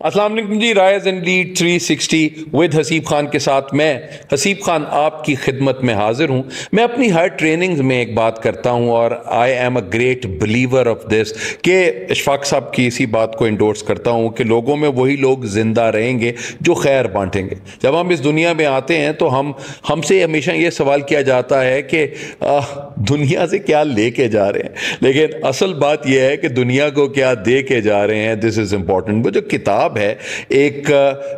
अस्सलाम वालेकुम जी। Rise and lead 360 with Haseeb Khan के साथ मैं हसीब खान आपकी खिदमत में हाजिर हूँ। मैं अपनी हर ट्रेनिंग्स में एक बात करता हूँ और I am a great believer of this कि इशफाक साहब की इसी बात को इंडोर्स करता हूँ कि लोगों में वही लोग जिंदा रहेंगे जो खैर बांटेंगे। जब हम इस दुनिया में आते हैं तो हमसे हमेशा ये सवाल किया जाता है कि दुनिया से क्या लेके जा रहे हैं, लेकिन असल बात यह है कि दुनिया को क्या दे के जा रहे हैं। This is important. वो जो किताब है एक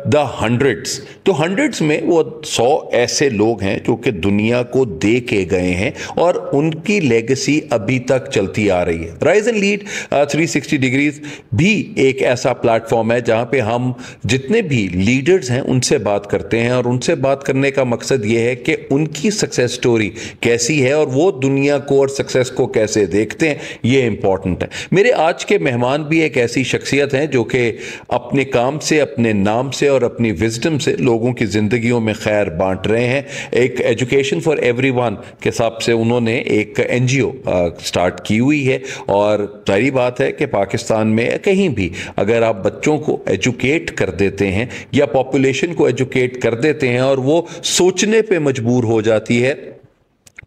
द हंड्रेड्स, तो हंड्रेड्स में वो 100 ऐसे लोग हैं जो कि दुनिया को दे के गए हैं और उनकी लेगेसी अभी तक चलती आ रही है। राइज एंड लीड 360 डिग्रीज भी एक ऐसा प्लेटफॉर्म है जहां पे हम जितने भी लीडर्स हैं उनसे बात करते हैं और उनसे बात करने का मकसद ये है कि उनकी सक्सेस स्टोरी कैसी है और वो दुनिया को और सक्सेस को कैसे देखते हैं, ये इंपॉर्टेंट है। मेरे आज के मेहमान भी एक ऐसी शख्सियत हैं जो कि अपने काम से, अपने नाम से और अपनी विजडम से लोगों की जिंदगियों में खैर बांट रहे हैं। एक एजुकेशन फॉर एवरीवन के हिसाब से उन्होंने एक एनजीओ स्टार्ट की हुई है और सारी बात है कि पाकिस्तान में कहीं भी अगर आप बच्चों को एजुकेट कर देते हैं या पॉपुलेशन को एजुकेट कर देते हैं और वो सोचने पे मजबूर हो जाती है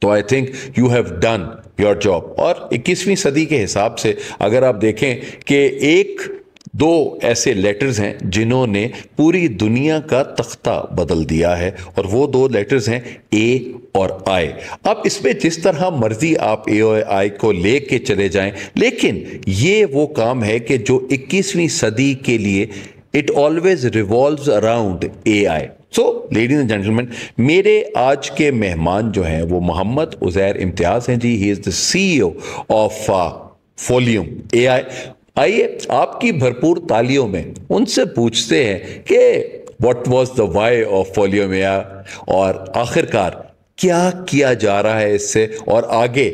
तो I think you have done your job. और 21वीं सदी के हिसाब से अगर आप देखें कि एक दो ऐसे लेटर्स हैं जिन्होंने पूरी दुनिया का तख्ता बदल दिया है और वो दो लेटर्स हैं ए और आई। अब इसमें जिस तरह मर्जी आप ए और आई को लेके चले जाएं, लेकिन ये वो काम है कि जो 21वीं सदी के लिए it always revolves around a I. So ladies and gentleman, मेरे आज के मेहमान जो हैं वो मोहम्मद उज़ैर इम्तियाज हैं जी। He is the CEO of Folium AI। आइए आपकी भरपूर तालियों में उनसे पूछते हैं कि what was the why of Folium AI और आखिरकार क्या किया जा रहा है इससे और आगे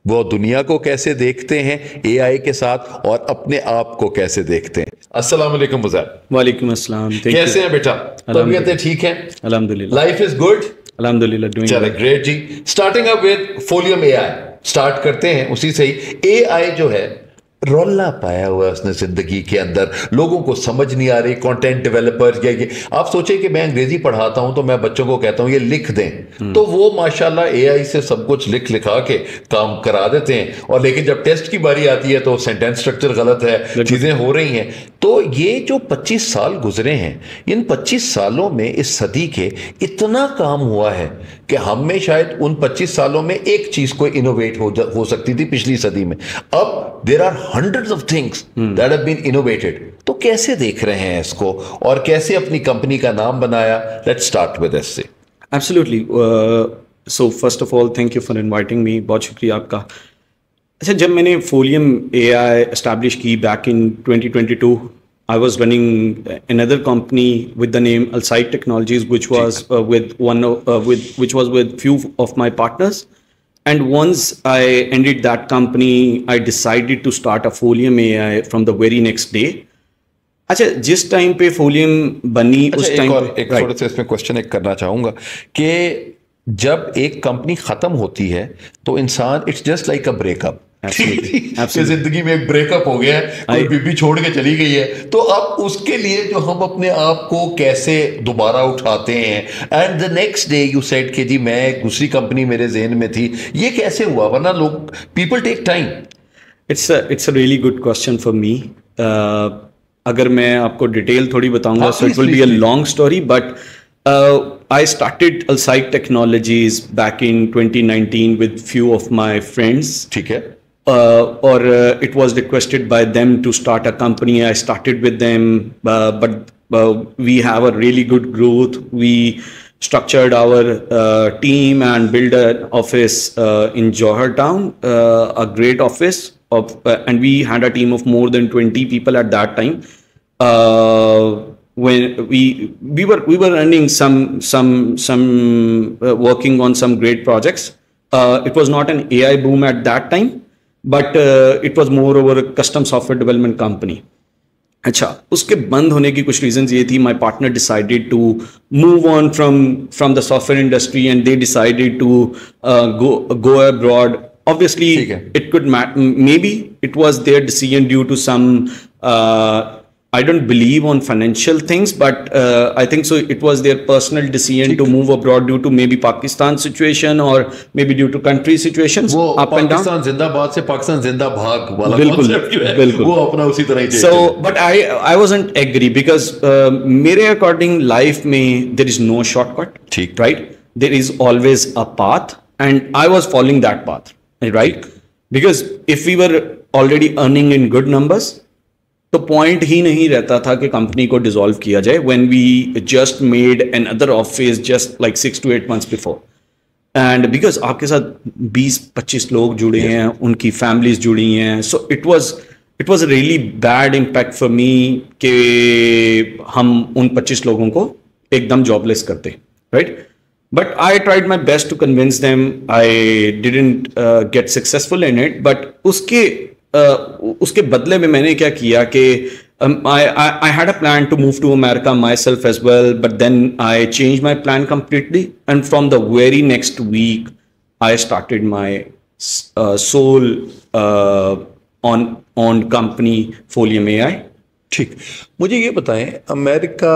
वो दुनिया को कैसे देखते हैं AI के साथ और अपने आप को कैसे देखते हैं। अस्सलाम वालेकुम उज़ैर। वालेकुम अस्सलाम। कैसे हैं बेटा? तबीयतें ठीक हैं? अल्हम्दुलिल्लाह। Life is good? अल्हम्दुलिल्लाह डूइंग। चलो ग्रेट जी। Starting up with Folium AI, start करते हैं उसी से ही। AI जो है रौला पाया हुआ है उसने जिंदगी के अंदर, लोगों को समझ नहीं आ रही। कंटेंट डेवलपर या ये आप सोचे कि मैं अंग्रेजी पढ़ाता हूं तो मैं बच्चों को कहता हूं ये लिख दें तो वो माशाल्लाह AI से सब कुछ लिखा के काम करा देते हैं और लेकिन जब टेस्ट की बारी आती है तो सेंटेंस स्ट्रक्चर गलत है, चीजें हो रही हैं। तो ये जो 25 साल गुजरे हैं, इन 25 सालों में इस सदी के इतना काम हुआ है कि हम में शायद उन 25 सालों में एक चीज को इनोवेट हो सकती थी पिछली सदी में। अब there are hundreds of things that have been innovated। तो कैसे देख रहे हैं इसको और कैसे अपनी कंपनी का नाम बनाया? Let's start with this। Absolutely। So first of all, thank you for inviting me। बहुत शुक्रिया आपका। अच्छा, जब मैंने फोलियम AI एस्टैब्लिश की back in 2022, I was running another company with the name Alsight Technologies, which was which was with few of my partners। And once I ended that company, I decided to start a Folium AI from the very next day। अच्छा, जिस time पे folium बनी उस time एक थोड़ा सा इसमें question एक करना चाहूंगा कि जब एक कंपनी खत्म होती है तो इंसान it's just like a breakup. जिंदगी में एक ब्रेकअप हो गया है, कोई बीबी छोड़ के चली गई है, तो अब उसके लिए जो हम अपने आप को कैसे दोबारा उठाते हैं। And the next day you said कि जी मैं दूसरी कंपनी मेरे ज़हन में थी, ये कैसे हुआ? वरना लोग people take time. It's a really good question for me. अगर मैं आपको डिटेल थोड़ी बताऊंगा so it will be a long story, but I started Alsight Technologies back in 2019 with few of my friends। ठीक है। It was requested by them to start a company। I started with them, but we have a really good growth। We structured our team and built an office in Johor Town, a great office and we had a team of more than 20 people at that time। When we were running some working on some great projects। It was not an AI boom at that time, but it was more over a custom software development company। अच्छा, उसके बंद होने की कुछ reasons ये थी, my partner decided to move on from the software industry and they decided to go abroad। Obviously it could maybe it was their decision due to some I don't believe on financial things, but I think so. It was their personal decision to move abroad due to maybe Pakistan situation or maybe due to country situations. वो Up and down. Pakistan जिंदाबाद से पाकिस्तान जिंदा भाग वाला बिल्कुल, concept जो है, बिल्कुल। वो अपना उसी तरह ही चलते So, हैं। but I wasn't agree because मेरे according life में there is no shortcut. ठीक। Right? There is always a path, and I was following that path. Right? Because if we were already earning in good numbers, तो point ही नहीं रहता था कि company को डिसॉल्व किया जाए when we just made another office just like 6 to 8 months before. And because आपके साथ 20-25 लोग जुड़े हैं, उनकी फैमिलीज जुड़ी हैं, so it was really bad impact for me कि हम उन 25 लोगों को एकदम जॉबलेस करते, right? But I tried my best to convince them. I didn't get successful in it, but उसके बदले में मैंने क्या किया कि I had a plan to move to America myself as well, but then I changed my plan completely, and from the very next week I started my sole on company Folium AI। ठीक, मुझे ये बताएं, America,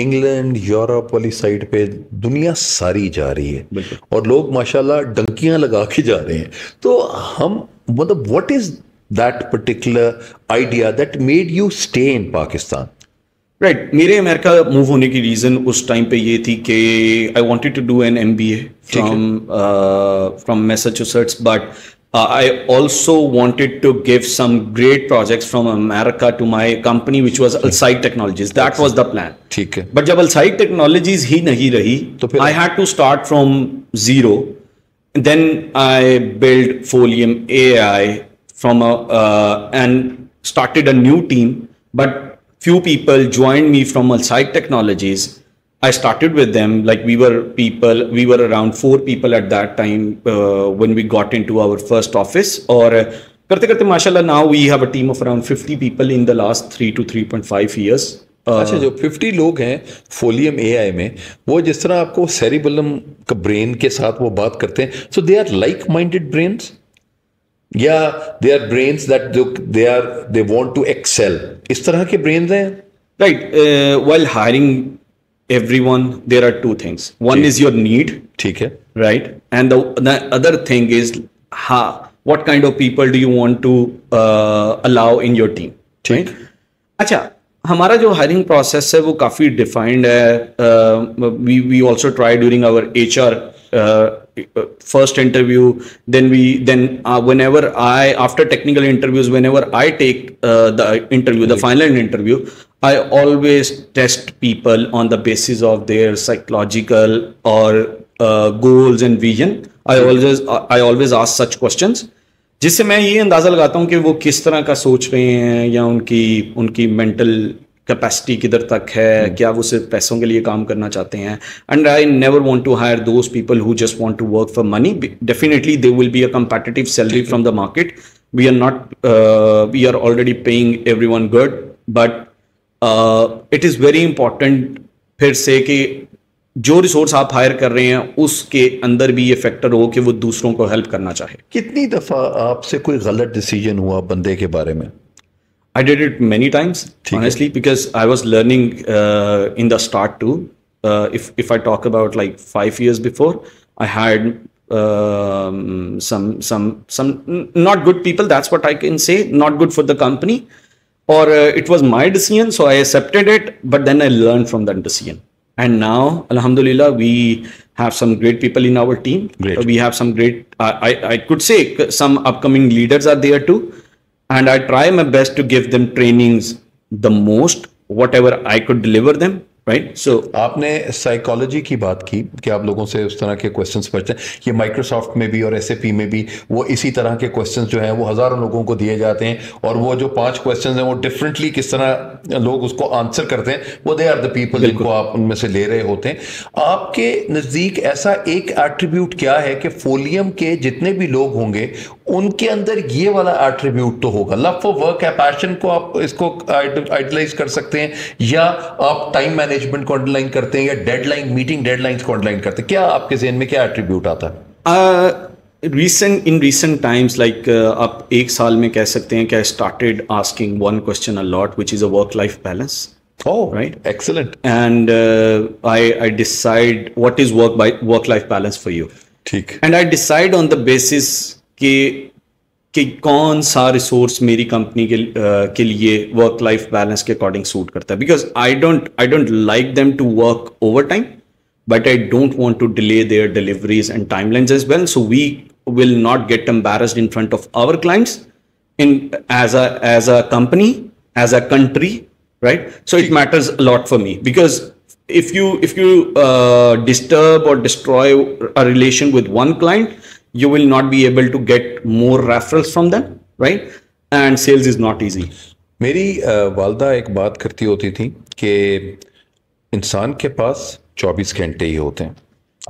England, Europe वाली side पे दुनिया सारी जा रही है और लोग माशाल्लाह डंकियां लगा के जा रहे हैं, तो हम मतलब what is that particular idea that made you stay in Pakistan? Right, मेरे अमेरिका मूव होने की रीज़न उस टाइम पे ये थी कि I wanted to do an MBA from Massachusetts, but I also wanted to give some great projects from America to my company, which was Alside Technologies. That was the plan. ठीक है। But जब Alside Technologies ही नहीं रही, तो I had to start from zero. Then I built Folium AI and started a new team, but few people joined me from Alside Technologies. I started with them, like we were around 4 people at that time when we got into our first office, और करते करते माशाल्लाह now we have a team of around 50 people in the last 3 to 3.5 years। अच्छा, जो 50 लोग हैं folium AI में, वो जिस तरह आपको सेरिबेलम का ब्रेन के साथ वो बात करते हैं, so they are like minded brains, या they are brains that they want to excel, इस तरह के ब्रेन्स हैं? Right, while hiring everyone there are 2 things. One is your need, ठीक है, right, and the other thing is what kind of people do you want to allow in your team, right? अच्छा, हमारा जो hiring process है वो काफ़ी defined है। We also try during our HR first interview, then whenever after technical interviews, whenever I take the interview, the final interview, I always test people on the basis of their psychological or goals and vision. I always ask such questions, जिससे मैं ये अंदाजा लगाता हूँ कि वो किस तरह का सोच रहे हैं, या उनकी मेंटल कैपेसिटी किधर तक है, क्या वो सिर्फ पैसों के लिए काम करना चाहते हैं। And I never want to hire those people who just want to work for money. Definitely there will be a competitive salary from the market. We are already paying everyone good, but it is very important फिर से कि जो resource आप higher कर रहे हैं उसके अंदर भी ये फैक्टर हो कि वो दूसरों को हेल्प करना चाहे। कितनी दफ़ा आपसे कोई गलत डिसीजन हुआ बंदे के बारे में? I did it many times, honestly, because I was learning in the start too. If I talk about like 5 years before, I had some not good people. That's what I can say. Not good for the company, or it was my decision, so I accepted it. But then I learned from that decision, and now, alhamdulillah, we have some great people in our team. Great. We have some great. I could say some upcoming leaders are there too. And I try my best to give them trainings the most, whatever I could deliver them, right? So आपने psychology की बात की कि आप लोगों से उस तरह के क्वेश्चंस पूछते हैं। ये माइक्रोसॉफ्ट में भी और SAP में भी वो इसी तरह के क्वेश्चंस जो हैं वो हज़ारों लोगों को दिए जाते हैं, और वो जो 5 क्वेश्चंस हैं वो डिफरेंटली किस तरह लोग उसको आंसर करते हैं, वो दे आर द पीपल जिनको आप उनमें से ले रहे होते हैं। आपके नज़दीक ऐसा एक एट्रीब्यूट क्या है कि फोलियम के जितने भी लोग होंगे उनके अंदर ये वाला एट्रीब्यूट तो होगा? लव फॉर वर्क है, पैशन को आप इसको आइडलाइज कर सकते हैं, या आप टाइम मैनेजमेंट को अंडरलाइन करते हैं, या डेडलाइन, मीटिंग डेडलाइंस को अंडरलाइन करते हैं? क्या आपके ज़हन में क्या एट्रीब्यूट आता है? in recent times, like आप एक साल में कह सकते हैं कि I started asking one question a lot, which is a work-life balance. Oh, right. Excellent. And I decide what is work-life balance for you. ठीक. And I decide on the basis कि कौन सा रिसोर्स मेरी company के लिए work life balance के according suit करता है. Because I don't like them to work overtime, but I don't want to delay their deliveries and timelines as well. So we will not get embarrassed in front of our clients as a company, as a country, right? So it matters a lot for me, because if you disturb or destroy a relation with one client, you will not be able to get more referrals from them, right? And sales is not easy. मेरी वालदा एक बात करती होती थी कि इंसान के पास 24 घंटे ही होते हैं.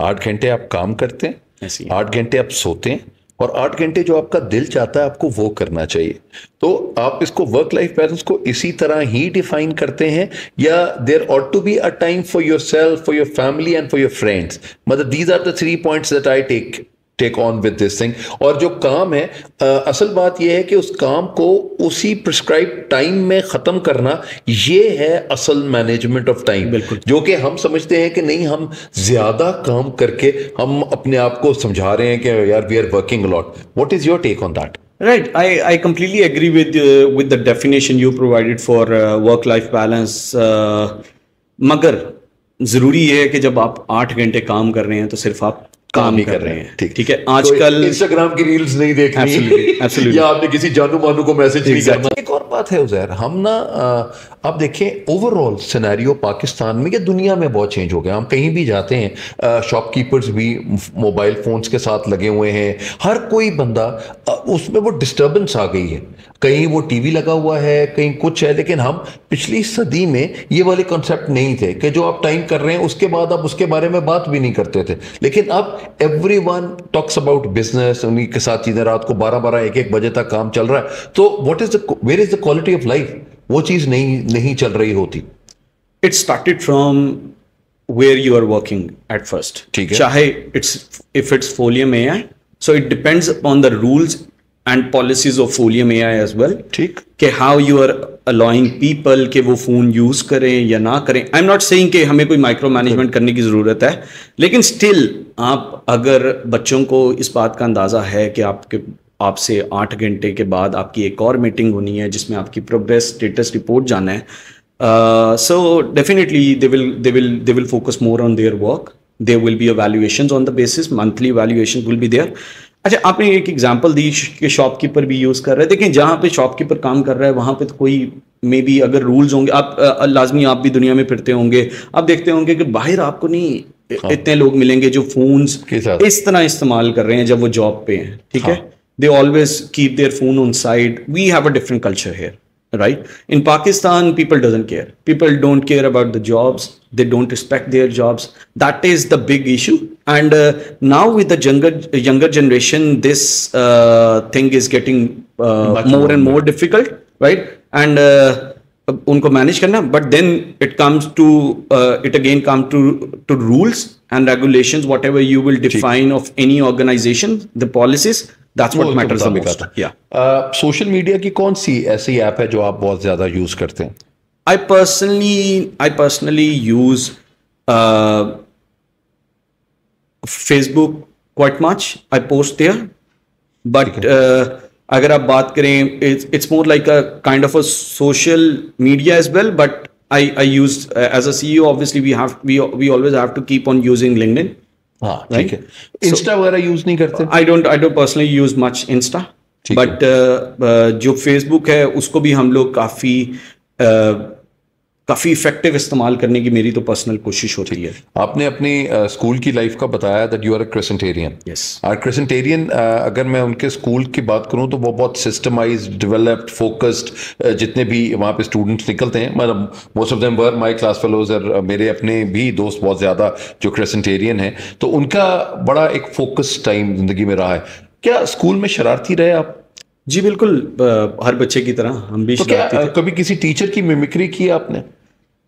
8 घंटे आप काम करते हैं, 8 घंटे आप सोते हैं, और 8 घंटे जो आपका दिल चाहता है आपको वो करना चाहिए. तो आप इसको वर्क लाइफ बैलेंस को इसी तरह ही डिफाइन करते हैं, या there ought to be a time for yourself, for your family and for your friends? मतलब these are the 3 points that I take on with this thing. और जो काम है, असल बात यह है कि उस काम को उसी प्रिस्क्राइब टाइम में ख़त्म करना, ये है असल मैनेजमेंट ऑफ टाइम. बिल्कुल. जो कि हम समझते हैं कि नहीं, हम ज़्यादा काम करके हम अपने आप को समझा रहे हैं कि यार we are working lot. What is your take on that? Right, I completely agree with the definition you provided for work-life balance. मगर ज़रूरी ये है कि जब आप 8 घंटे काम कर रहे हैं तो सिर्फ आप काम ही कर रहे हैं. ठीक है. आजकल इंस्टाग्राम की रील्स नहीं देखनी, Absolutely. या आपने किसी जानू मानू को मैसेज नहीं करना. एक और बात है उज़ैर, हम ना आप देखें ओवरऑल सिनेरियो पाकिस्तान में या दुनिया में बहुत चेंज हो गया. हम कहीं भी जाते हैं, शॉपकीपर्स भी मोबाइल फोन्स के साथ लगे हुए हैं. हर कोई बंदा उसमें वो डिस्टर्बेंस आ गई है. कहीं वो टीवी लगा हुआ है, कहीं कुछ है. लेकिन हम पिछली सदी में ये वाले कॉन्सेप्ट नहीं थे कि जो आप टाइम कर रहे हैं उसके बाद आप उसके बारे में बात भी नहीं करते थे. लेकिन अब एवरीवन टॉक्स अबाउट बिजनेस, उन्हीं के साथ चीजें, रात को 12-12 1-1 बजे तक काम चल रहा है. तो where is the quality of life? वो चीज नहीं चल रही होती. It started from where you are working at first. ठीक है. चाहे if it's Folium AI, so it depends upon the rules and policies of Folium AI as well. ठीक. कि how you are allowing people कि वो phone use करें या ना करें. I'm not saying कि हमें कोई माइक्रो मैनेजमेंट करने की जरूरत है, लेकिन स्टिल आप अगर बच्चों को इस बात का अंदाजा है कि आपसे 8 घंटे के बाद आपकी एक और मीटिंग होनी है जिसमें आपकी प्रोग्रेस स्टेटस रिपोर्ट जाना है, so definitely they will focus more on their work. There will be evaluations on the basis, monthly evaluations will be there. अच्छा, आपने एक एग्जांपल दी कि शॉपकीपर भी यूज कर रहे हैं. देखें, जहाँ पे शॉपकीपर काम कर रहा है वहाँ पे तो कोई मे बी अगर रूल्स होंगे, आप लाजमी आप भी दुनिया में फिरते होंगे, आप देखते होंगे कि बाहर आपको नहीं इतने लोग मिलेंगे जो फोन्स इस तरह इस्तेमाल कर रहे हैं जब वो जॉब पे हैं. ठीक है. They always keep their phone on side. We have a different culture here, right? In Pakistan, people doesn't care. People don't care about the jobs. They don't respect their jobs. That is the big issue. And now with the younger generation, this thing is getting more and more difficult, right? And उनको manage करना. But then it comes to it again come to rules and regulations, whatever you will define of any organization, the policies. That's what matters the most. Yeah. Social media की कौन सी ऐसी app है जो आप बहुत ज्यादा use करते हैं? I personally use Facebook quite much. I post there, but अगर आप बात करें, it's more like a kind of a social media as well. But I use as a CEO, obviously we always have to keep on using LinkedIn. हाँ, ठीक है. Insta वगैरह use नहीं करते? I don't personally use much Insta, but जो Facebook है उसको भी हम लोग काफी इफेक्टिव इस्तेमाल करने की मेरी तो पर्सनल कोशिश होती है. आपने अपनी स्कूल की लाइफ का बताया that you are a Crescentarian. Yes. Crescentarian, अगर मैं उनके स्कूल की बात करूं तो वो बहुत सिस्टमाइज्ड, डेवलप्ड, फोकस्ड, जितने भी वहाँ पे स्टूडेंट्स निकलते हैं, मतलब most of them were my class fellows. और मेरे अपने भी दोस्त बहुत ज़्यादा जो क्रेसेंटेरियन हैं, तो उनका बड़ा एक फोकस टाइम जिंदगी में रहा है. क्या स्कूल में शरारती रहे आप? जी बिल्कुल, हर बच्चे की तरह हम भी. तो क्या कभी किसी टीचर की मिमिक्री की आपने?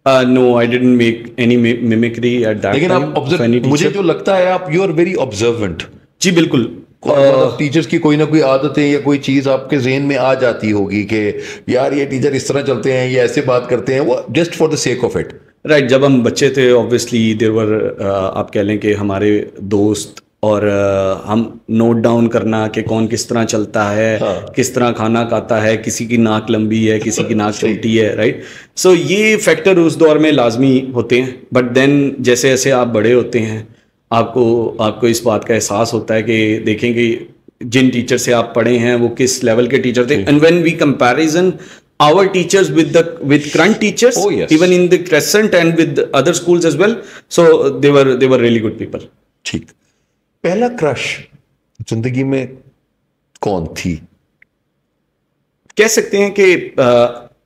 No, I didn't make any mimicry at that time. लेकिन आप मुझे जो लगता है आप यू आर वेरी ऑब्जर्वेंट. जी बिल्कुल. मतलब टीचर्स की कोई ना कोई आदतें या कोई चीज आपके ज़हन में आ जाती होगी कि यार ये टीचर इस तरह चलते हैं, ये ऐसे बात करते हैं, वो just for the sake of it. Right, जब हम बच्चे थे ऑब्वियसली देर वर आप कह लें कि हमारे दोस्त और हम नोट डाउन करना कि कौन किस तरह चलता है, किस तरह खाना खाता है, किसी की नाक लंबी है, किसी की नाक छोटी है, राइट। सो ये फैक्टर उस दौर में लाजमी होते हैं, बट देन जैसे जैसे आप बड़े होते हैं आपको इस बात का एहसास होता है कि देखें कि जिन टीचर से आप पढ़े हैं वो किस लेवल के टीचर थे, and when we comparison our teachers with current teachers, oh, yes. even in the Crescent and with other schools as well, so they were really good people. ठीक। पहला क्रश जिंदगी में कौन थी? कह सकते हैं कि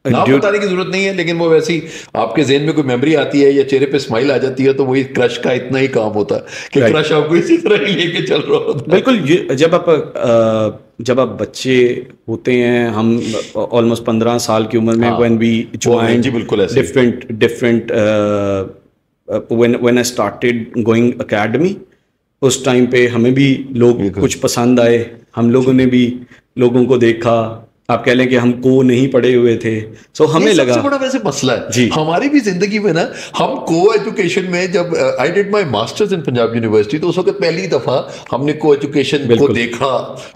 नाम बताने की जरूरत नहीं है, लेकिन वो वैसी आपके जेहन में कोई मेमोरी आती है या चेहरे पे स्माइल आ जाती है तो वही क्रश का इतना ही काम होता है कि क्रश आपको इसी तरह ही लेके चल रहा होता है। बिल्कुल, जब आप बच्चे होते हैं, हम ऑलमोस्ट 15 साल की उम्र में when we joined different when I started going academy, उस टाइम पे हमें भी लोग कुछ पसंद आए, हम लोगों ने भी लोगों को देखा, आप कह लें कि हम को नहीं पढ़े हुए थे, सो हमें लगा। सबसे बड़ा वैसे मसला है जी, हमारी भी जिंदगी में ना, हम को एजुकेशन में जब I did my masters in Punjab university, तो उस वक्त पहली दफा हमने को एजुकेशन को देखा,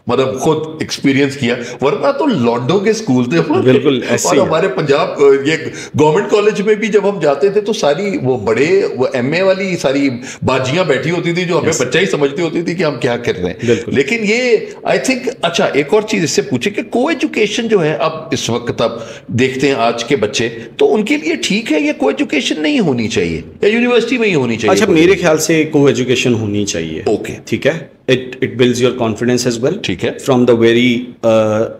मतलब खुद एक्सपीरियंस किया, वरना तो लॉन्डो के स्कूल थे बिल्कुल ऐसे। और हमारे पंजाब ये गवर्नमेंट कॉलेज में भी जब हम जाते थे तो सारी वो बड़े वो एमए वाली सारी बाजियां बैठी होती थी जो हमें बच्चा ही समझती होती थी कि हम क्या कर रहे हैं। लेकिन ये आई थिंक, अच्छा एक और चीज इससे पूछे कि को एजुकेशन जो है अब इस वक्त आप देखते हैं आज के बच्चे, तो उनके लिए ठीक है या को एजुकेशन नहीं होनी चाहिए या यूनिवर्सिटी में ही होनी चाहिए? अच्छा, मेरे ख्याल से को एजुकेशन होनी चाहिए। ओके, ठीक है, it builds your confidence as well, ठीक है, from the very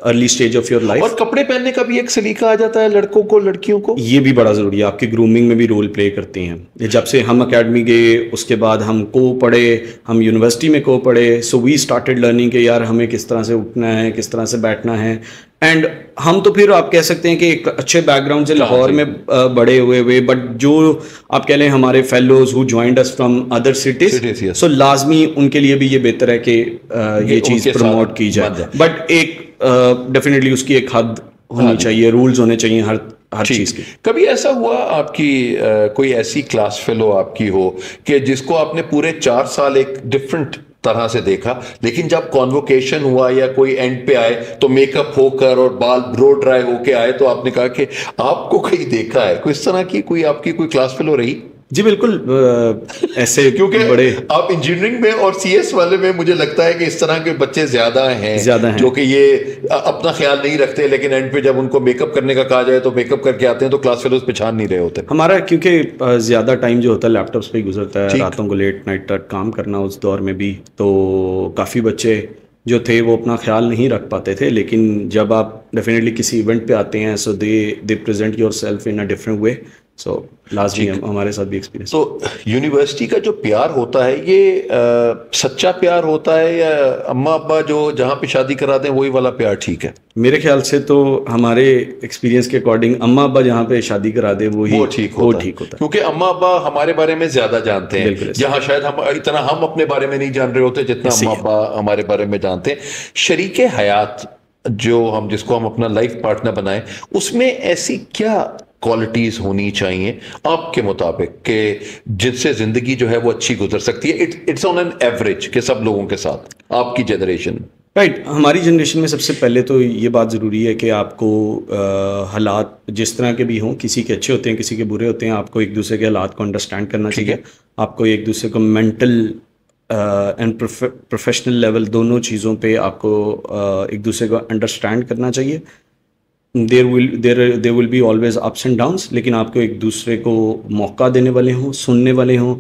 early stage of your life। और कपड़े पहनने का भी एक सलीका आ जाता है लड़कों को लड़कियों को, ये भी बड़ा जरूरी है, आपकी ग्रूमिंग में भी रोल प्ले करती हैं। जब से हम एकेडमी गए उसके बाद हम को पढ़े, हम यूनिवर्सिटी में को पढ़े, सो वी स्टार्टेड लर्निंग कि यार हमें किस तरह से उठना है, किस तरह से बैठना है, एंड हम तो फिर आप कह सकते हैं कि एक अच्छे बैकग्राउंड से लाहौर में बड़े हुए, बट जो आप कह लें हमारे fellows who joined us from other cities, so लाजमी उनके लिए भी ये बेहतर है कि ये चीज़ प्रमोट की जाए, बट एक डेफिनेटली उसकी एक हद होनी चाहिए, रूल्स होने चाहिए हर चीज़ की। कभी ऐसा हुआ आपकी कोई ऐसी क्लास फेलो आपकी हो कि जिसको आपने पूरे 4 साल एक डिफरेंट तरह से देखा, लेकिन जब कॉन्वोकेशन हुआ या कोई एंड पे आए तो मेकअप होकर और बाल ब्लो ड्राई होके आए तो आपने कहा कि आपको कहीं देखा है? कोई इस तरह की कोई आपकी कोई क्लास फेलो रही? जी बिल्कुल, ऐसे क्योंकि बड़े आप इंजीनियरिंग में और सीएस वाले में मुझे लगता है कि इस तरह के बच्चे ज्यादा हैं जो कि ये अपना ख्याल नहीं रखते, लेकिन एंड पे जब उनको मेकअप करने का कहा जाए तो मेकअप करके आते हैं तो क्लास फेलोज पहचान नहीं रहे होते। हमारा क्योंकि ज्यादा टाइम जो होता है लैपटॉप्स पे ही गुजरता है, रातों को लेट नाइट तक काम करना उस दौर में भी, तो काफ़ी बच्चे जो थे वो अपना ख्याल नहीं रख पाते थे, लेकिन जब आप डेफिनेटली किसी इवेंट पे आते हैं so they present yourself in a different way, so लाजमी हमारे साथ भी एक्सपीरियंस। तो यूनिवर्सिटी का जो प्यार होता है ये सच्चा प्यार होता है या अम्मा अब्बा जो जहाँ पे शादी कराते हैं वही वाला प्यार ठीक है? मेरे ख्याल से तो हमारे एक्सपीरियंस के अकॉर्डिंग अम्मा अब्बा जहाँ पे शादी करा दे वो ठीक होता है, क्योंकि अम्मा अब्बा हमारे बारे में ज्यादा जानते हैं, जहाँ शायद हम अपने बारे में नहीं जान रहे होते जितना अम्मा अब्बा हमारे बारे में जानते हैं। शरीके हयात जिसको हम अपना लाइफ पार्टनर बनाएं, उसमें ऐसी क्या क्वालिटीज होनी चाहिए आपके मुताबिक कि जिनसे जिंदगी जो है वो अच्छी गुजर सकती है? इट्स ऑन एन एवरेज के सब लोगों के साथ आपकी जनरेशन में। राइट, हमारी जनरेशन में सबसे पहले तो ये बात ज़रूरी है कि आपको हालात जिस तरह के भी हों, किसी के अच्छे होते हैं किसी के बुरे होते हैं, आपको एक दूसरे के हालात को अंडरस्टैंड करना चाहिए, आपको एक दूसरे को मेंटल एंड प्रोफेशनल लेवल दोनों चीज़ों पे आपको एक दूसरे को अंडरस्टैंड करना चाहिए। There will be always ups and downs, लेकिन आपको एक दूसरे को मौका देने वाले हों, सुनने वाले हों।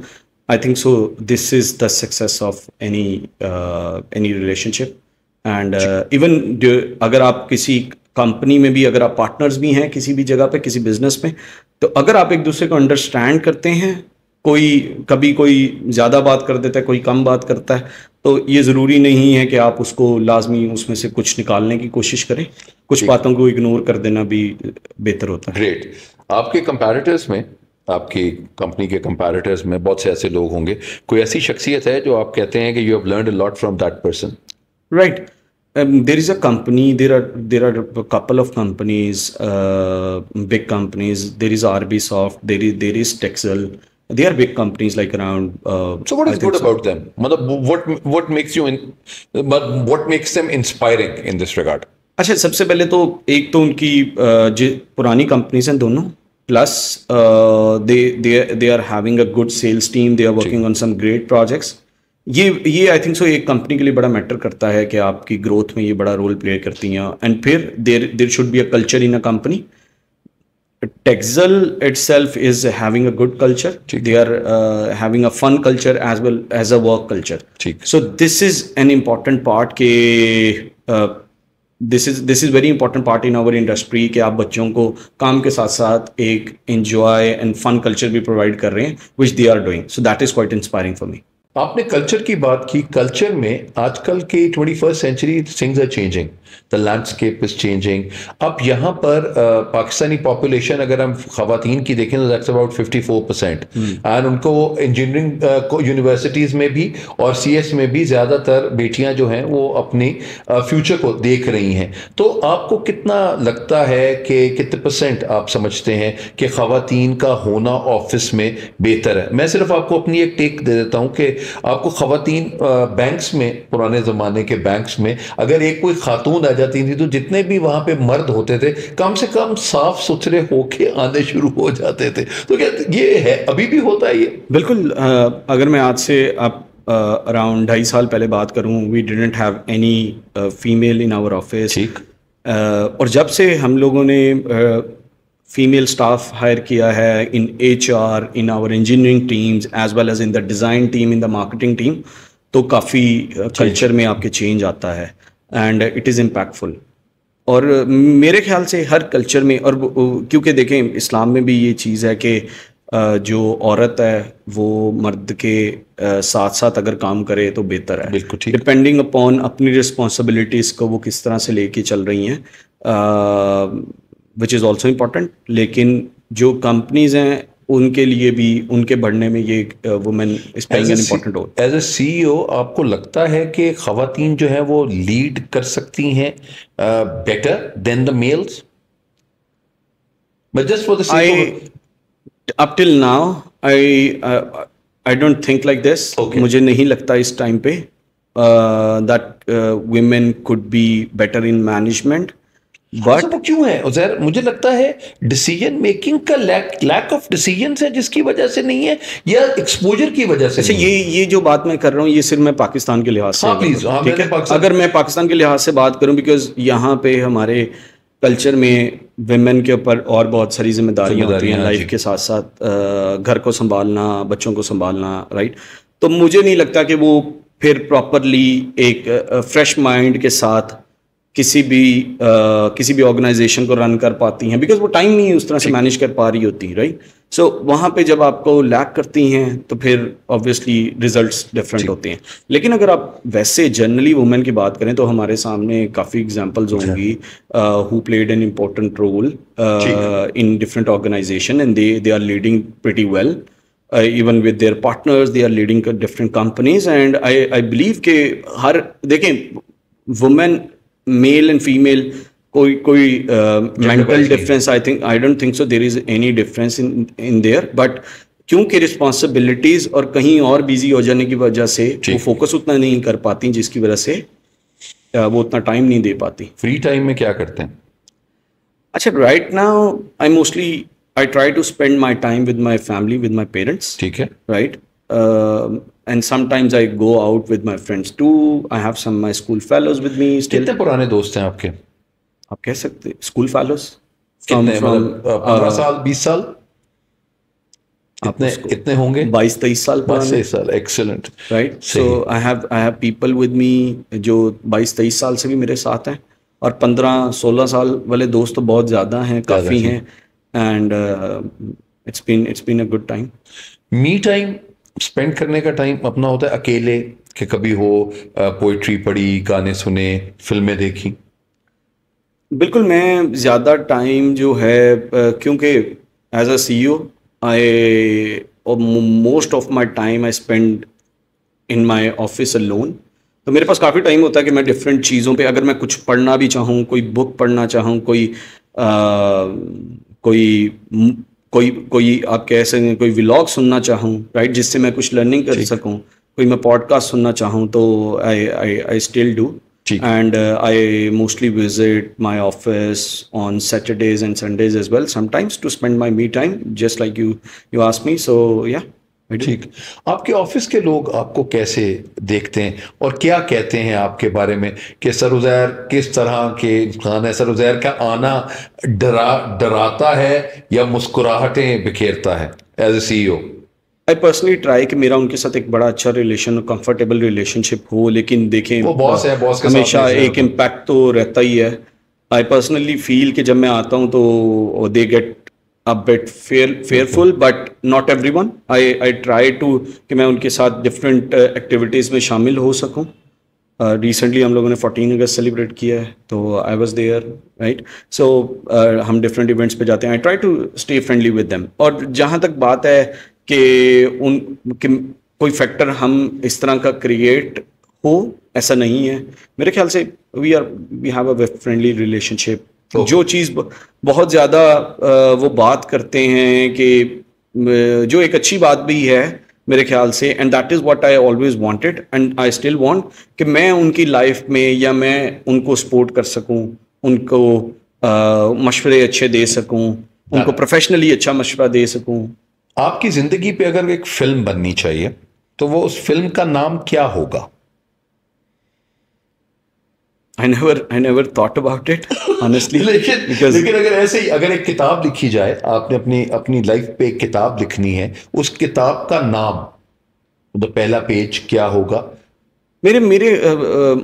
आई think so this is the success of any relationship. And even अगर आप किसी कंपनी में भी, अगर आप पार्टनर्स भी हैं किसी भी जगह पे, किसी बिजनेस में, तो अगर आप एक दूसरे को अंडरस्टैंड करते हैं, कभी कोई ज़्यादा बात कर देता है, कोई कम बात करता है, तो ये ज़रूरी नहीं है कि आप उसको लाजमी उसमें से कुछ निकालने की कोशिश करें, कुछ बातों को इग्नोर कर देना भी बेहतर होता है। ग्रेट। आपके कंपैरेटर्स में, आपकी कंपनी के कंपैरेटर्स में बहुत से ऐसे लोग होंगे, कोई ऐसी शख्सियत है जो आप कहते हैं कि you have learned a lot from that person? Right. There is a company. There are a couple of companies, big companies. There is RBsoft. There is Texel. They are big companies, like around. So what I is think good so. about them? मतलब what makes you in, but what makes them inspiring in this regard? अच्छा, सबसे पहले तो एक तो उनकी पुरानी companies हैं दोनों, plus they they are having a good sales team, they are working on some great projects. ये आई थिंक सो एक कंपनी के लिए बड़ा मैटर करता है कि आपकी ग्रोथ में ये बड़ा रोल प्ले करती हैं। एंड फिर there should be a culture in a company. Texel itself is having a good culture. They are having a fun culture as well as a work culture. So this is an important part के this is very important part in our industry कि आप बच्चों को काम के साथ साथ एक enjoy and fun culture भी provide कर रहे हैं, which they are doing. So that is quite inspiring for me. आपने कल्चर की बात की। कल्चर में आजकल के 21st century things are changing, the landscape is changing. अब यहाँ पर पाकिस्तानी पॉपुलेशन अगर हम खवातीन की देखें तो दैट्स अबाउट 54%, एंड उनको इंजीनियरिंग यूनिवर्सिटीज़ में भी और सीएस में भी ज़्यादातर बेटियां जो हैं वो अपनी फ्यूचर को देख रही हैं। तो आपको कितना लगता है कि कितने परसेंट आप समझते हैं कि खवातीन का होना ऑफिस में बेहतर है? मैं सिर्फ आपको अपनी एक टेक दे देता हूँ कि आपको खवातीन बैंक्स में, पुराने ज़माने के बैंक्स में अगर एक कोई खातून आ जाती थी तो जितने भी वहाँ पे मर्द होते थे कम से कम साफ सुथरे होके आने शुरू हो जाते थे। तो क्या ये है, अभी भी होता है ये? बिल्कुल। अगर मैं आज से आप अराउंड 2.5 साल पहले बात करूं, we didn't have any female in our office. और जब से हम लोगों ने फीमेल स्टाफ हायर किया है in HR, in our engineering teams as well as in the design team, in the marketing team, तो काफ़ी कल्चर में आपके चेंज आता है एंड इट इज़ इम्पैक्टफुल। और मेरे ख्याल से हर कल्चर में, और क्योंकि देखें इस्लाम में भी ये चीज़ है कि जो औरत है वो मर्द के साथ साथ अगर काम करे तो बेहतर है। बिल्कुल ठीक। डिपेंडिंग अपॉन अपनी रिस्पॉन्सिबिलिटीज़ को वो किस तरह से लेके चल रही हैं, विच इज़ ऑल्सो इम्पॉर्टेंट। लेकिन जो कंपनीज हैं उनके लिए भी, उनके बढ़ने में ये women is playing an important role. As a CEO आपको लगता है कि खवातीन जो है वो लीड कर सकती हैं better than the mails? But just for the sake up till now I don't think like this. मुझे नहीं लगता इस टाइम पे that women could be better in management. But वो क्यों है उज़ैर? मुझे लगता है डिसीजन मेकिंग का लैक ऑफ डिसीजन है जिसकी वजह से नहीं है, या एक्सपोजर की वजह से? अच्छा, ये जो बात मैं कर रहा हूँ ये सिर्फ मैं पाकिस्तान के लिहाज से, प्लीज, ठीक है? अगर मैं पाकिस्तान के लिहाज से बात करूँ, बिकॉज यहाँ पे हमारे कल्चर में विमेन के ऊपर और बहुत सारी जिम्मेदारियां होती हैं लाइफ के साथ साथ, घर को संभालना, बच्चों को संभालना, राइट? तो मुझे नहीं लगता कि वो फिर प्रॉपरली एक फ्रेश माइंड के साथ किसी भी ऑर्गेनाइजेशन को रन कर पाती हैं, बिकॉज वो टाइम नहीं उस तरह से मैनेज कर पा रही होती, राइट? सो वहाँ पे जब आपको लैक करती हैं तो फिर ऑब्वियसली रिजल्ट्स डिफरेंट होते हैं। लेकिन अगर आप वैसे जनरली वुमेन की बात करें तो हमारे सामने काफ़ी एग्जांपल्स होंगी who played an important role in different organization and they are leading pretty well, even with their partners they are leading different companies, and I believe के हर देखें women, male and female, कोई mental difference I don't think so there is any difference in there, but क्योंकि responsibilities और कहीं और busy हो जाने की वजह से वो फोकस उतना नहीं कर पाती, जिसकी वजह से वो उतना टाइम नहीं दे पाती। फ्री टाइम में क्या करते हैं? अच्छा, right now I try to spend my time with my family, with my parents. ठीक है, right? And sometimes I go out with my friends too. I have some my school fellows with me still. कितने पुराने दोस्त हैं आपके? आप कह सकते हैं school fellows. कितने, मतलब 15 साल, 20 साल? कितने होंगे? 22-23 साल पुराने। 22 साल, excellent. Right? So I have people with me जो 22-23 साल से भी मेरे साथ हैं, और 15-16 साल वाले दोस्त तो बहुत ज़्यादा हैं, काफ़ी हैं। And it's been a good time. Me time spend करने का टाइम अपना होता है अकेले, कि कभी हो पोइट्री पढ़ी, गाने सुने, फिल्में देखी? बिल्कुल, मैं ज़्यादा टाइम जो है क्योंकि as a CEO most of my time I spend in my office alone, तो मेरे पास काफ़ी टाइम होता है कि मैं डिफरेंट चीज़ों पे, अगर मैं कुछ पढ़ना भी चाहूँ, कोई बुक पढ़ना चाहूँ, कोई कोई कोई आप कह सकते हैं कोई व्लॉग सुनना चाहूँ, राइट, जिससे मैं कुछ लर्निंग कर सकूँ, कोई मैं पॉडकास्ट सुनना चाहूँ, तो I still do. And I mostly visit my office on Saturdays and Sundays as well, sometimes to spend my me time, just like you asked me. So yeah, I do. ठीक. आपके office के लोग आपको कैसे देखते हैं और क्या कहते हैं आपके बारे में कि सर उज़ैर किस तरह के इंसान है? सर उज़ैर का आना डराता है या मुस्कुराहटें बिखेरता है as a CEO? I personally try कि मेरा उनके साथ एक बड़ा अच्छा रिलेशन, कंफर्टेबल रिलेशनशिप हो, लेकिन देखें वो बॉस है, बॉस के साथ हमेशा नहीं एक इम्पैक्ट तो रहता ही है. आई पर्सनली फील कि जब मैं आता हूँ तो they get a bit fearful, but not everyone. I try to कि मैं उनके साथ डिफरेंट एक्टिविटीज़ में शामिल हो सकूं. रिसेंटली हम लोगों ने 14 अगस्त सेलिब्रेट किया है, तो I was there, right. So हम डिफरेंट इवेंट्स पे जाते हैं. I try to stay friendly with them. और जहाँ तक बात है कि कोई फैक्टर हम इस तरह का क्रिएट हो, ऐसा नहीं है मेरे ख्याल से. We have a friendly relationship. जो चीज़ बहुत ज़्यादा वो बात करते हैं कि जो एक अच्छी बात भी है मेरे ख्याल से, and that is what I always wanted and I still want, कि मैं उनकी लाइफ में या मैं उनको सपोर्ट कर सकूं, उनको मशवरे अच्छे दे सकूं, उनको प्रोफेशनली अच्छा मशवरा दे सकूं. आपकी ज़िंदगी पे अगर एक फिल्म बननी चाहिए तो वो उस फिल्म का नाम क्या होगा? I never thought about it honestly. लेकिन अगर ऐसे ही अगर एक किताब लिखी जाए, आपने अपनी लाइफ पे एक किताब लिखनी है, उस किताब का नाम, तो पहला पेज क्या होगा?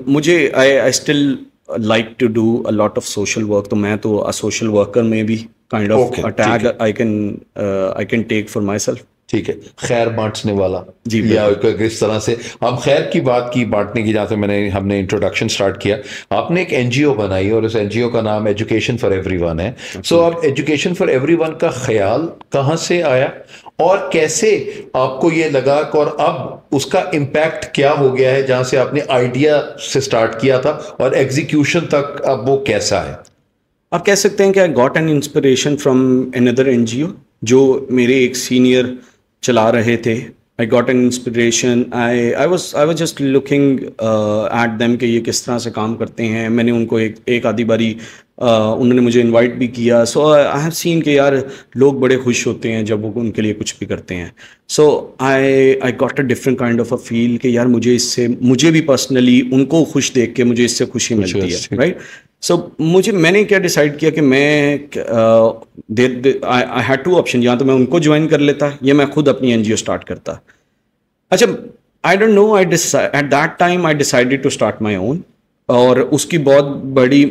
मुझे I still like to do a lot of social work. तो मैं तो अ सोशल वर्कर में भी kind of a tag I can take for myself. ठीक है, खैर बांटने वाला जी, या इस तरह से हम खैर की बात की, बांटने की, जहाँ से हमने इंट्रोडक्शन स्टार्ट किया. आपने एक NGO बनाई और उस NGO का नाम एजुकेशन फॉर एवरीवन है. सो अब एजुकेशन फॉर एवरीवन का ख्याल कहाँ से आया और कैसे आपको ये लगा, और अब उसका इम्पैक्ट क्या हो गया है जहाँ से आपने आइडिया से स्टार्ट किया था और एग्जीक्यूशन तक अब वो कैसा है? आप कह सकते हैं कि I got an inspiration from another NGO जो मेरे एक सीनियर चला रहे थे. I got an inspiration. I was just looking at them कि ये किस तरह से काम करते हैं. मैंने उनको एक आधी बारी उन्होंने मुझे इनवाइट भी किया. सो आई हैव सीन कि यार लोग बड़े खुश होते हैं जब वो उनके लिए कुछ भी करते हैं. So I got a different kind of a feel कि यार मुझे भी पर्सनली उनको खुश देख के मुझे इससे खुशी मिलती है, राइट. सो मैंने क्या डिसाइड किया कि मैं आई हैड टू ऑप्शन, या तो मैं उनको ज्वाइन कर लेता या मैं खुद अपनी NGO स्टार्ट करता. अच्छा, I don't know, at that time I decided to start my own. और उसकी बहुत बड़ी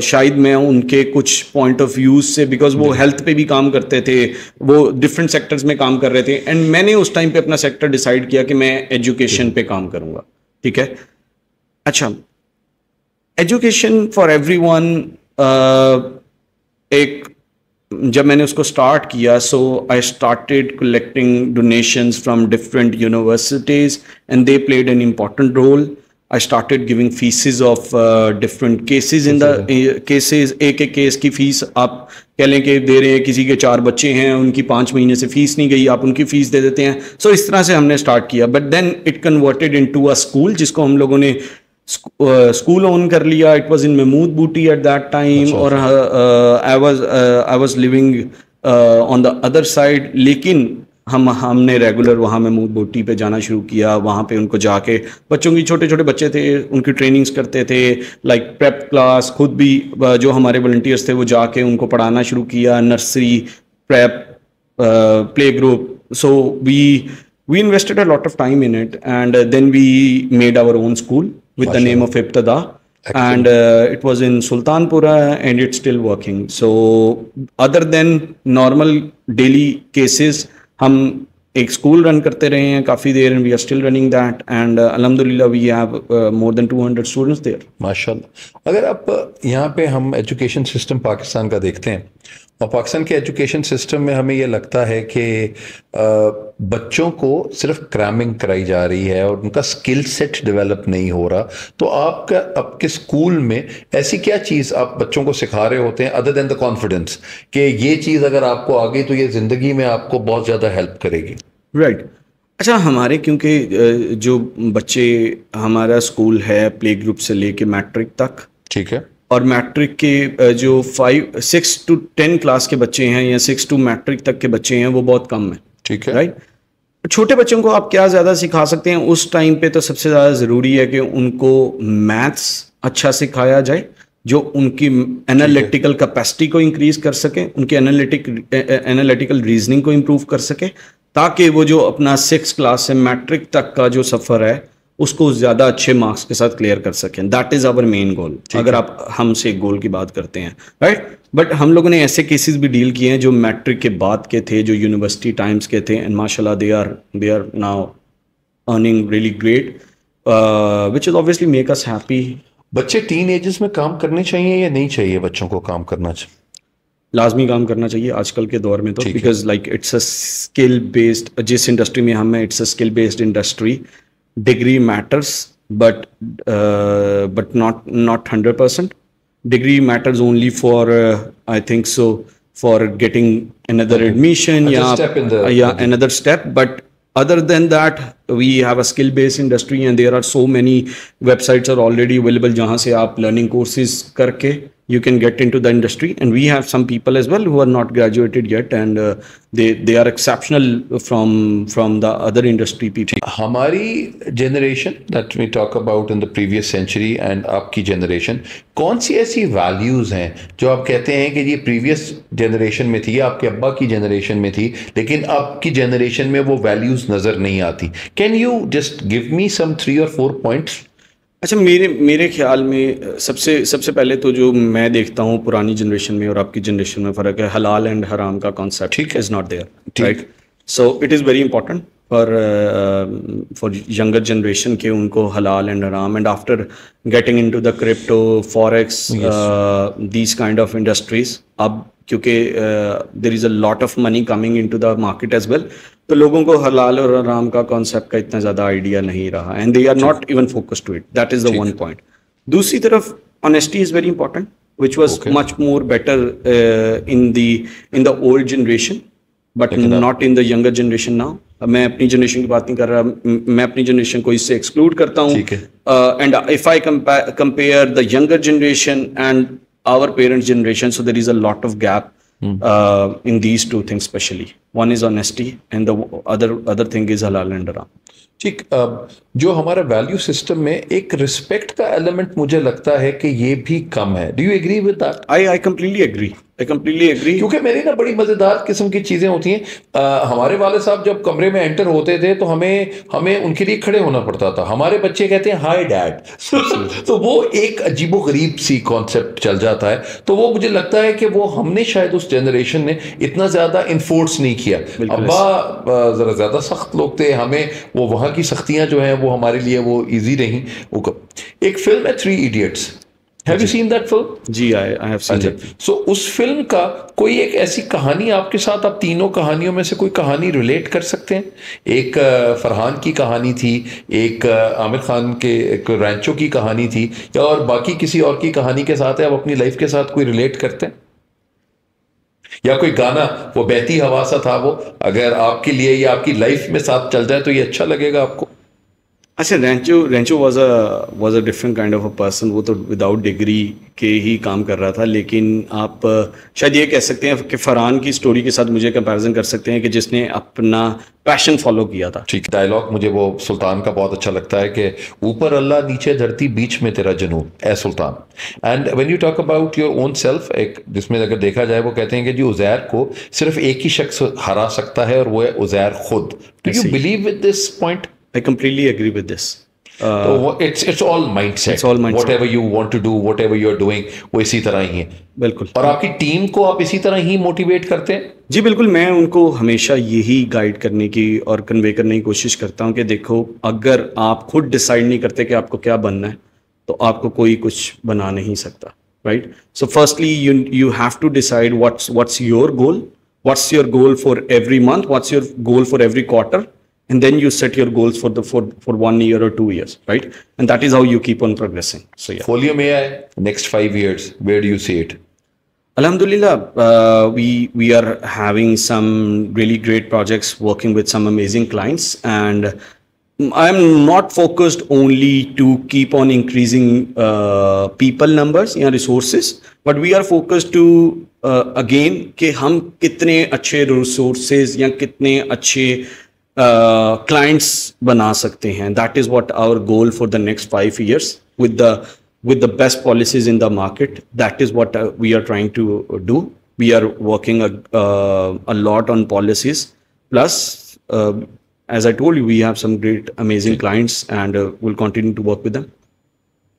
शायद मैं उनके कुछ पॉइंट ऑफ व्यूज से, बिकॉज वो हेल्थ पे भी काम करते थे, वो डिफरेंट सेक्टर्स में काम कर रहे थे, एंड मैंने उस टाइम पे अपना सेक्टर डिसाइड किया कि मैं एजुकेशन पे काम करूँगा. ठीक है. अच्छा, एजुकेशन फॉर एवरीवन एक जब मैंने उसको स्टार्ट किया, so I started collecting donations from different universities and they played an important role. I started giving fees of different cases in the cases. एक केस की फीस आप कह लें कि दे रहे हैं, किसी के 4 बच्चे हैं, उनकी 5 महीने से फीस नहीं गई, आप उनकी फीस दे देते हैं. सो इस तरह से हमने स्टार्ट किया. But then it converted into a school, जिसको हम लोगों ने स्कूल ओन कर लिया. इट वाज इन महमूद बूटी एट दैट टाइम, और I was living on the other side. लेकिन हमने रेगुलर वहाँ महमूद बूटी पे जाना शुरू किया. वहाँ पे उनको जाके बच्चों की, छोटे छोटे बच्चे थे, उनकी ट्रेनिंग्स करते थे, लाइक प्रेप क्लास. खुद भी जो हमारे वॉलंटियर्स थे वो जाके उनको पढ़ाना शुरू किया, nursery, prep, play group. So we invested a lot of time in it, and then we made our own school with the name of Ibtada. And it was in Sultanpura and it's still working. So other than normal daily cases, हम एक school run करते रहे हैं काफ़ी देर, and we are still running that, and alhamdulillah we have more than 200 students there. माशाल्लाह. अगर आप यहाँ पे हम एजुकेशन सिस्टम पाकिस्तान का देखते हैं, और पाकिस्तान के एजुकेशन सिस्टम में हमें ये लगता है कि बच्चों को सिर्फ क्रैमिंग कराई जा रही है और उनका स्किल सेट डेवलप नहीं हो रहा, तो आपके स्कूल में ऐसी क्या चीज़ आप बच्चों को सिखा रहे होते हैं अदर देन द कॉन्फिडेंस कि ये चीज़ अगर आपको आ गई तो ये ज़िंदगी में आपको बहुत ज़्यादा हेल्प करेगी? राइट। अच्छा, हमारे क्योंकि जो बच्चे, हमारा स्कूल है प्ले ग्रुप से लेके मैट्रिक तक, ठीक है, और मैट्रिक के जो 6 to 10 क्लास के बच्चे हैं या 6 to मैट्रिक तक के बच्चे हैं वो बहुत कम है। ठीक है, राइट। छोटे बच्चों को आप क्या ज़्यादा सिखा सकते हैं उस टाइम पे? तो सबसे ज़्यादा ज़रूरी है कि उनको मैथ्स अच्छा सिखाया जाए जो उनकी एनालिटिकल कैपेसिटी को इंक्रीज कर सके, उनकी एनालिटिकल रीजनिंग को इम्प्रूव कर सके, ताकि वो जो अपना 6 क्लास से मैट्रिक तक का जो सफ़र है उसको ज़्यादा अच्छे मार्क्स के साथ क्लियर कर सकें। That is our main goal, अगर आप हमसे गोल की बात करते हैं। राइट। बट हम लोगों ने ऐसे केसेस भी डील किए हैं जो मैट्रिक के बाद के थे, जो यूनिवर्सिटी टाइम्स के थे, एंड माशाल्लाह they are now earning really great, which is obviously make us happy. बच्चे टीन एजेस में काम करने चाहिए या नहीं चाहिए? बच्चों को काम करना चाहिए, लाजमी काम करना चाहिए आजकल के दौर में तो, because like it's a skill based, जिस इंडस्ट्री में हम हैं it's a skill based industry. Degree matters, but not 100%. Degree matters only for I think so, for getting another admission, another step. But other than that, we have a skill-based industry, and there are so many websites are already available जहाँ से आप learning courses करके you can get into the industry. And we have some people as well who are not graduated yet, and they are exceptional from the other industry people. हमारी generation that we talk about in the previous century and आपकी generation, कौन सी ऐसी values हैं जो आप कहते हैं कि ये previous generation में थी, आपके अब्बा की generation में थी, लेकिन आपकी generation में वो values नजर नहीं आती? Can you just give me some 3 or 4 points? अच्छा, मेरे ख्याल में सबसे पहले तो जो मैं देखता हूँ पुरानी जनरेशन में और आपकी जनरेशन में फ़र्क है, हलाल एंड हराम का concept is not there, right? So it is very important for younger generation के उनको हलाल एंड हराम, and after getting into the crypto, forex, these kind of industries, अब क्योंकि there is a lot of money coming into the market as well, तो लोगों को हलाल और हराम का कॉन्सेप्ट का इतना ज़्यादा आइडिया नहीं रहा, and they are not even focused to it. That is the one point. दूसरी तरफ honesty is very important, which was much more better in the old generation, but not in the younger generation now. मैं अपनी generation की बात नहीं कर रहा, मैं अपनी जनरेशन को इससे एक्सक्लूड करता हूँ। And if I compare the younger generation and our parents' generation, so there is a lot of gap in these two things especially. One is honesty and the other thing is halal and haram. ठीक, जो हमारा value system में एक respect का element मुझे लगता है कि ये भी कम है। Do you agree with that? I completely agree क्योंकि मेरी ना बड़ी मजेदार किस्म की चीजें होती हैं। हमारे वाले साहब जब कमरे में एंटर होते थे तो हमें उनके लिए खड़े होना पड़ता था। हमारे बच्चे कहते हैं हाय डैड तो वो एक अजीबो गरीब सी कॉन्सेप्ट चल जाता है। तो वो मुझे लगता है कि वो हमने शायद उस जनरेशन ने इतना ज्यादा इन्फोर्स नहीं किया। अब्बा जरा ज्यादा सख्त लोग थे, हमें वो वहां की सख्तियां जो हैं वो हमारे लिए वो इजी रही। एक फिल्म है 3 Idiots, Have you seen that film? जी, I have seen it. So उस फिल्म का कोई एक ऐसी कहानी आपके साथ, आप तीनों कहानियों में से कोई कहानी रिलेट कर सकते हैं? एक फरहान की कहानी थी, एक आमिर खान के एक रैंचो की कहानी थी, या और बाकी किसी और की कहानी के साथ है आप अपनी लाइफ के साथ कोई रिलेट करते हैं? या कोई गाना वो बहती हवा सा था, वो अगर आपके लिए या आपकी लाइफ में साथ चल जाए तो ये अच्छा लगेगा आपको? अच्छा, Rancho was a different kind of a person. वो तो विदाउट डिग्री के ही काम कर रहा था, लेकिन आप शायद ये कह सकते हैं कि फरहान की स्टोरी के साथ मुझे कंपैरिजन कर सकते हैं कि जिसने अपना पैशन फॉलो किया था। ठीक, डायलॉग मुझे वो सुल्तान का बहुत अच्छा लगता है कि ऊपर अल्लाह नीचे धरती बीच में तेरा जुनून ए सुल्तान। And when you talk about your own self, एक जिसमें अगर देखा जाए वो कहते हैं कि जी उज़ैर को सिर्फ एक ही शख्स हरा सकता है और वो है उज़ैर खुद। Do you believe with this point? I completely agree with this. It's all mindset. It's all mindset. Whatever you want to do, whatever you're doing, वो इसी तरह ही है। बिल्कुल। और आपकी टीम को आप इसी तरह ही मोटिवेट करते हैं? जी बिल्कुल, मैं उनको हमेशा यही गाइड करने की और कन्वे करने की कोशिश करता हूँ कि देखो, अगर आप खुद डिसाइड नहीं करते कि आपको क्या बनना है तो आपको कोई कुछ बना नहीं सकता, right? So firstly you have to decide what's your goal, what's your goal for every month, what's your goal for every quarter, and then you set your goals for 1 year or 2 years, right? And that is how you keep on progressing. So yeah. Folium AI, next 5 years, where do you see it? Alhamdulillah, we are having some really great projects, working with some amazing clients, and I'm not focused only to keep on increasing people numbers या resources, but we are focused to again कि हम कितने अच्छे resources या कितने अच्छे clients बना सकते हैं. That is what our goal for the next 5 years with the best policies in the market. That is what we are trying to do. We are working a lot on policies. Plus, as I told you, we have some great, amazing clients, and we'll continue to work with them.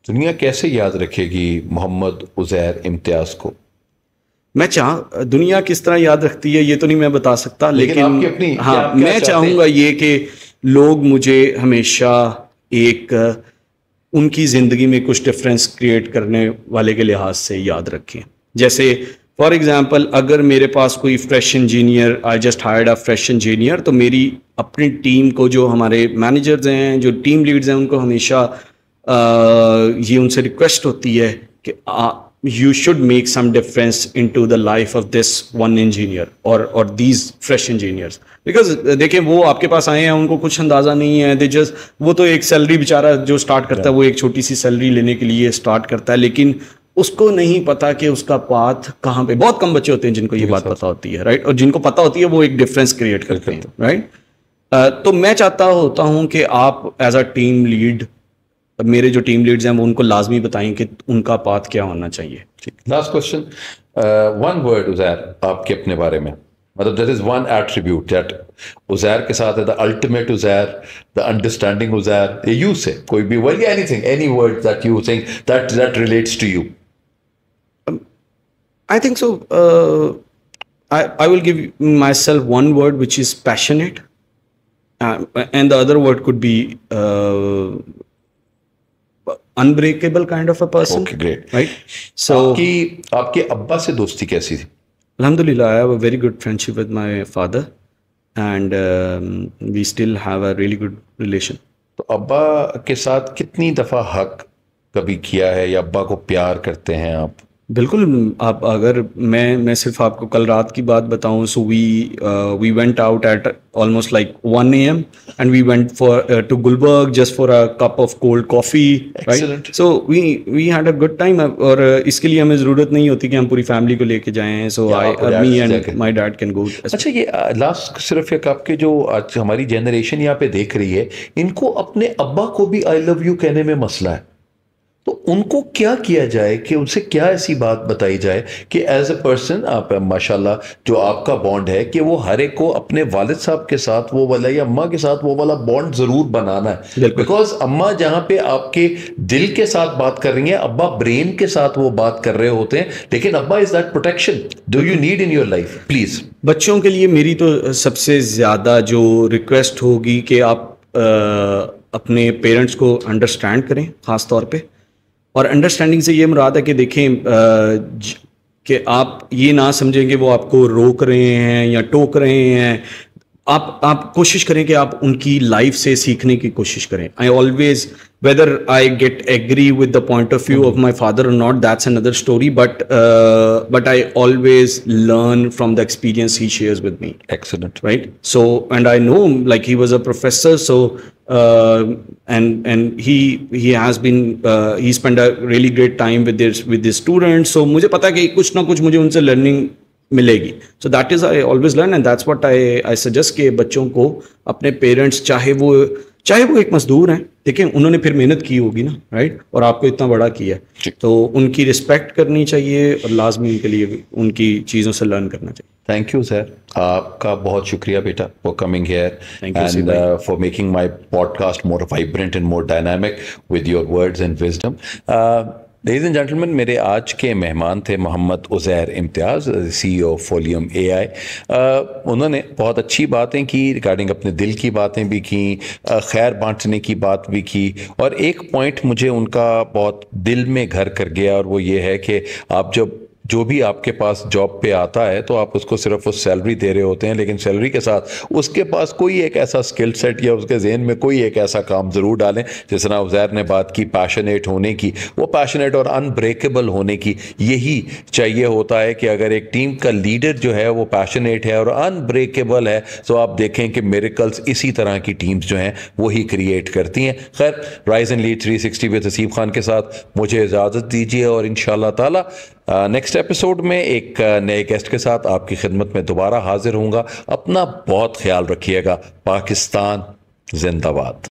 दुनिया कैसे याद रखेगी मोहम्मद उज़ैर इम्तियाज को? दुनिया किस तरह याद रखती है ये तो नहीं मैं बता सकता, लेकिन हाँ, मैं चाहूँगा ये कि लोग मुझे हमेशा एक उनकी ज़िंदगी में कुछ डिफरेंस क्रिएट करने वाले के लिहाज से याद रखें. जैसे फॉर एग्जांपल, अगर मेरे पास कोई fresh engineer, I just hired a fresh engineer, तो मेरी अपनी टीम को, जो हमारे मैनेजर्स हैं, जो टीम लीड्स हैं, उनको हमेशा ये उनसे रिक्वेस्ट होती है कि you should make some difference into the life of this one engineer or these fresh engineers, because देखें वो आपके पास आए हैं, उनको कुछ अंदाजा नहीं है, they just, वो तो एक सैलरी बेचारा जो स्टार्ट करता है, वो एक छोटी सी सैलरी लेने के लिए स्टार्ट करता है, लेकिन उसको नहीं पता कि उसका पाथ कहाँ पे. बहुत कम बच्चे होते हैं जिनको ये बात पता होती है, राइट, और जिनको पता होती है वो एक डिफरेंस क्रिएट करते हैं, राइट. तो मैं चाहता होता हूँ कि आप एज अ टीम लीड, मेरे जो टीम लीड्स हैं वो उनको लाजमी बताएं कि उनका पाथ क्या होना चाहिए. Last question, one word Uzair आपके अपने बारे में, मतलब that is one attribute that Uzair के साथ है, the ultimate Uzair, the understanding Uzair, ये यू से कोई भी वर्ड या anything, any word that you think that relates to you. I think so I will give myself one word, which is passionate, and the other word could be unbreakable kind of a person. Okay, great. Right? So आपके अब्बा से दोस्ती कैसी थी? Alhamdulillah, I have a very good friendship with my father, and we still have a really good relation. तो अब्बा के साथ कितनी दफा हक कभी किया है, या अब्बा को प्यार करते हैं आप? बिल्कुल. आप अगर मैं सिर्फ आपको कल रात की बात बताऊं, so we went out at almost like 1 AM and we went for to Gulberg just for a cup of cold coffee. Excellent. Right? So we had a good time, और इसके लिए हमें ज़रूरत नहीं होती कि हम पूरी फैमिली को लेके जाएं. So me and my dad can go. अच्छा, ये लास्ट सिर्फ एक आपके जो आज हमारी जनरेशन यहाँ पे देख रही है, इनको अपने अब्बा को भी आई लव यू कहने में मसला है, तो उनको क्या किया जाए, कि उनसे क्या ऐसी बात बताई जाए कि एज अ पर्सन आप माशाल्लाह जो आपका बॉन्ड है, कि वो हर एक को अपने वालिद साहब के साथ वो वाला या अम्मा के साथ वो वाला बॉन्ड जरूर बनाना है. बिकॉज अम्मा जहां पे आपके दिल के साथ बात कर रही हैं, अब्बा ब्रेन के साथ वो बात कर रहे होते हैं, लेकिन अब्बा is that protection do you need in your life. Please बच्चों के लिए मेरी तो सबसे ज्यादा जो रिक्वेस्ट होगी कि आप अपने पेरेंट्स को अंडरस्टैंड करें, खास तौर पे. और अंडरस्टैंडिंग से ये मुराद है कि देखें कि आप ये ना समझें कि वो आपको रोक रहे हैं या टोक रहे हैं. आप कोशिश करें कि आप उनकी लाइफ से सीखने की कोशिश करें. I always, whether I get agree with the point of view of my father or not, that's another story, but I always learn from the experience he shares with me. Excellent. Right? So, and I know him, like he was a professor, so and he has been he spent a really great time with his students, so मुझे पता है कि कुछ ना कुछ मुझे उनसे learning मिलेगी. So that is I always learn, and that's what I suggest कि बच्चों को अपने पेरेंट्स, चाहे वो एक मजदूर हैं, देखें उन्होंने फिर मेहनत की होगी ना, राइट, और आपको इतना बड़ा किया, तो उनकी रिस्पेक्ट करनी चाहिए और लाजमी उनके लिए उनकी चीज़ों से लर्न करना चाहिए. थैंक यू सर, आपका बहुत शुक्रिया बेटा for coming here and for making my podcast more vibrant and more dynamic with your words and wisdom. Ladies and gentleman, मेरे आज के मेहमान थे मोहम्मद उज़ैर इम्तियाज़, CEO फोलियम AI. उन्होंने बहुत अच्छी बातें की रिगार्डिंग अपने दिल की बातें भी की, खैर बांटने की बात भी की, और एक पॉइंट मुझे उनका बहुत दिल में घर कर गया, और वो ये है कि आप जब जो भी आपके पास जॉब पे आता है तो आप उसको सिर्फ उस सैलरी दे रहे होते हैं, लेकिन सैलरी के साथ उसके पास कोई एक ऐसा स्किल सेट या उसके जहन में कोई एक ऐसा काम ज़रूर डालें। जिस तरह उज़ैर ने बात की पैशनेट होने की, वो पैशनेट और अनब्रेकेबल होने की, यही चाहिए होता है कि अगर एक टीम का लीडर जो है वो पैशनेट है और अनब्रेकेबल है तो आप देखें कि मिरेकल्स इसी तरह की टीम्स जो हैं वही क्रिएट करती हैं। खैर, rise and lead 360 with Haseeb Khan के साथ मुझे इजाज़त दीजिए और इंशाअल्लाह ताला नेक्स्ट एपिसोड में एक नए गेस्ट के साथ आपकी खिदमत में दोबारा हाजिर होऊंगा। अपना बहुत ख्याल रखिएगा। पाकिस्तान जिंदाबाद।